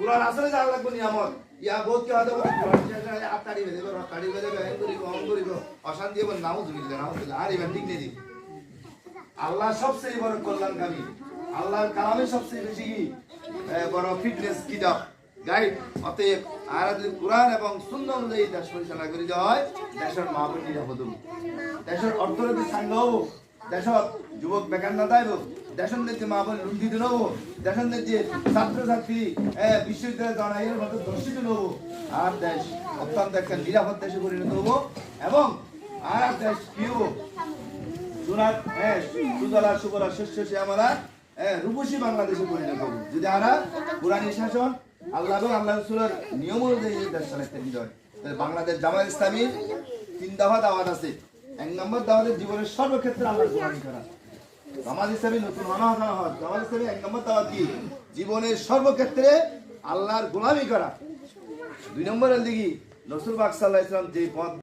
কুরআন আসলে জানা লাগবে নিয়ামত ইয়া বহুত কি হয়তো কুরআন আটাড়ি বেদে রকাড়ি বেদে বেন করিব অন করিব অশান্তি হবে নাউজুবিল্লাহ আর ইভেন ঠিক নেই আল্লাহ সবচেয়ে বড় কল্যাণকামী আল্লাহর কালামে সবচেয়ে বেশি কি বড় ফিটনেস কিতাব গাইড অতএব আর যদি কোরআন এবং সুন্নাহ অনুযায়ী দেশ পরিচালনা করে দেওয়া হয় দেশের মাহবুব নিরাপদ হবে দেশের অর্থনৈতিক সাঙ্গ হবো দেশত যুবক বেকার না থাকবো দেশের যে মাহবুব লুণ্ঠিত নেব দেশের যে ছাত্রছাত্রী বিশ্ববিদ্যালয়ে জনাইয়ের মতো দর্শিত নেব আর দেশ অত্যন্ত একটা নিরাপদ দেশে পরিণত হবো এবং আর দেশ কি হবো সুরাত সুজলা সুবলা শস্য শ্যামলা রূপসী বাংলাদেশে পরিণত হবো যদি আমরা কোরআনী শাসন আল্লাহ এবং আল্লাহ রাসূলের নিয়ম অনুযায়ী দেশ চালাতে হয় তাহলে বাংলাদেশ জামায়াত ইসলামীর 3 দফা দাওয়াত আছে 1 নম্বর দাওয়াতের জীবনের সর্বক্ষেত্রে আল্লাহর গোলামি করা জামায়াত ইসলামী নতুন মানা হয় জামায়াত ইসলামী 1 নম্বর দাওয়াত কি জীবনের সর্বক্ষেত্রে আল্লাহর গোলামি করা 2 নম্বরের দিকে রাসূল পাক সাল্লাল্লাহু আলাইহি ওয়াসাল্লাম যে পথ